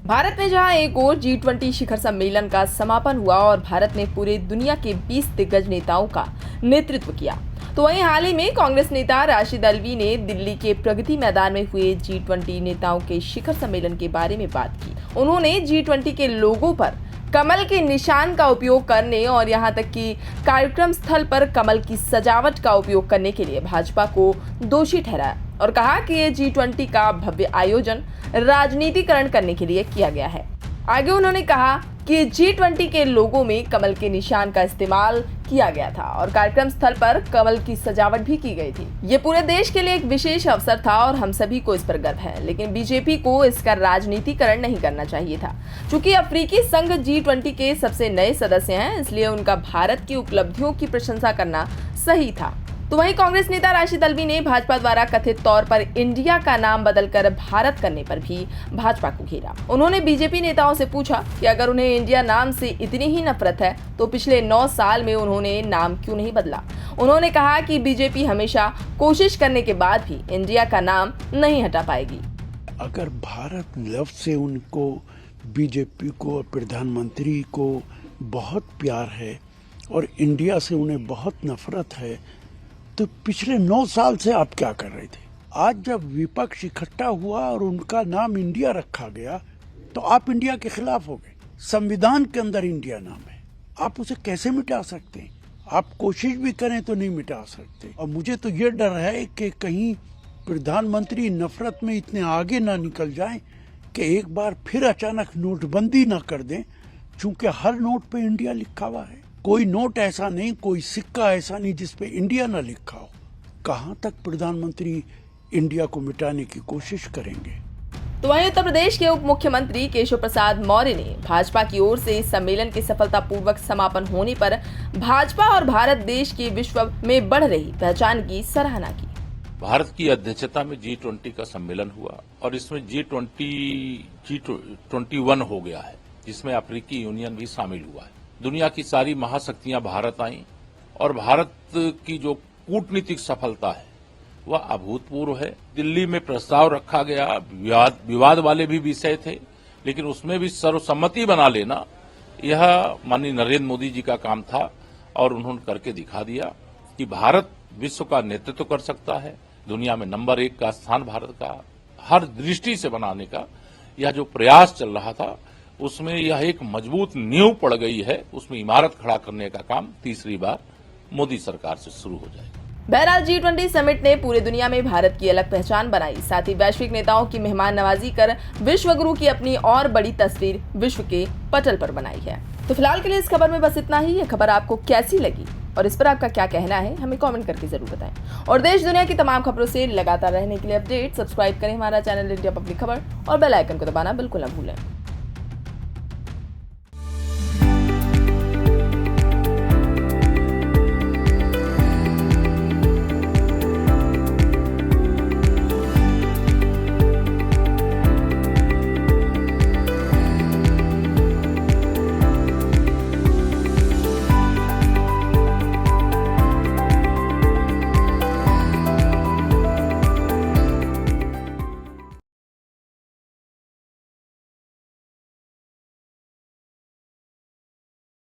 भारत में जहां एक और G20 शिखर सम्मेलन का समापन हुआ और भारत ने पूरे दुनिया के 20 दिग्गज नेताओं का नेतृत्व किया, तो वहीं हाल ही में कांग्रेस नेता राशिद अल्वी ने दिल्ली के प्रगति मैदान में हुए G20 नेताओं के शिखर सम्मेलन के बारे में बात की। उन्होंने G20 के लोगों पर कमल के निशान का उपयोग करने और यहां तक कि कार्यक्रम स्थल पर कमल की सजावट का उपयोग करने के लिए भाजपा को दोषी ठहराया और कहा कि ये G20 का भव्य आयोजन राजनीतिकरण करने के लिए किया गया है। आगे उन्होंने कहा कि G20 के लोगों में कमल के निशान का इस्तेमाल किया गया था और कार्यक्रम स्थल पर कमल की सजावट भी की गई थी। ये पूरे देश के लिए एक विशेष अवसर था और हम सभी को इस पर गर्व है, लेकिन बीजेपी को इसका राजनीतिकरण नहीं करना चाहिए था। चूंकि अफ्रीकी संघ G20 के सबसे नए सदस्य हैं, इसलिए उनका भारत की उपलब्धियों की प्रशंसा करना सही था। तो वहीं कांग्रेस नेता राशिद अल्वी ने भाजपा द्वारा कथित तौर पर इंडिया का नाम बदलकर भारत करने पर भी भाजपा को घेरा। उन्होंने बीजेपी नेताओं से पूछा कि अगर उन्हें इंडिया नाम से इतनी ही नफरत है तो पिछले 9 साल में उन्होंने नाम क्यों नहीं बदला। उन्होंने कहा कि बीजेपी हमेशा कोशिश करने के बाद भी इंडिया का नाम नहीं हटा पाएगी। अगर भारत लफ्ज से उनको बीजेपी को प्रधानमंत्री को बहुत प्यार है और इंडिया से उन्हें बहुत नफरत है, तो पिछले 9 साल से आप क्या कर रहे थे? आज जब विपक्ष इकट्ठा हुआ और उनका नाम इंडिया रखा गया तो आप इंडिया के खिलाफ हो गए। संविधान के अंदर इंडिया नाम है, आप उसे कैसे मिटा सकते हैं? आप कोशिश भी करें तो नहीं मिटा सकते। और मुझे तो ये डर है कि कहीं प्रधानमंत्री नफरत में इतने आगे ना निकल जाएं कि एक बार फिर अचानक नोटबंदी ना कर दें, चूंकि हर नोट पे इंडिया लिखा हुआ है। कोई नोट ऐसा नहीं, कोई सिक्का ऐसा नहीं जिसपे इंडिया ना लिखा हो। कहां तक प्रधानमंत्री इंडिया को मिटाने की कोशिश करेंगे? तो वहीं उत्तर प्रदेश के उप मुख्यमंत्री केशव प्रसाद मौर्य ने भाजपा की ओर से इस सम्मेलन के सफलतापूर्वक समापन होने पर भाजपा और भारत देश की विश्व में बढ़ रही पहचान की सराहना की। भारत की अध्यक्षता में G20 का सम्मेलन हुआ और इसमें G21 हो गया है, जिसमें अफ्रीकी यूनियन भी शामिल हुआ है। दुनिया की सारी महाशक्तियां भारत आईं और भारत की जो कूटनीतिक सफलता है वह अभूतपूर्व है। दिल्ली में प्रस्ताव रखा गया, विवाद वाले भी विषय थे, लेकिन उसमें भी सर्वसम्मति बना लेना यह माननीय नरेंद्र मोदी जी का काम था और उन्होंने करके दिखा दिया कि भारत विश्व का नेतृत्व कर सकता है। दुनिया में नंबर 1 का स्थान भारत का हर दृष्टि से बनाने का यह जो प्रयास चल रहा था, उसमें यह एक मजबूत नींव पड़ गई है। उसमें इमारत खड़ा करने का काम तीसरी बार मोदी सरकार से शुरू हो जाएगा। बहरहाल G20 समिट ने पूरे दुनिया में भारत की अलग पहचान बनाई, साथ ही वैश्विक नेताओं की मेहमान नवाजी कर विश्व गुरु की अपनी और बड़ी तस्वीर विश्व के पटल पर बनाई है। तो फिलहाल के लिए इस खबर में बस इतना ही। ये खबर आपको कैसी लगी और इस पर आपका क्या कहना है, हमें कमेंट करके जरूर बताएं। और देश दुनिया की तमाम खबरों से लगातार रहने के लिए अपडेट सब्सक्राइब करें हमारा चैनल इंडिया पब्लिक खबर और बेल आइकन को दबाना बिल्कुल न भूलें।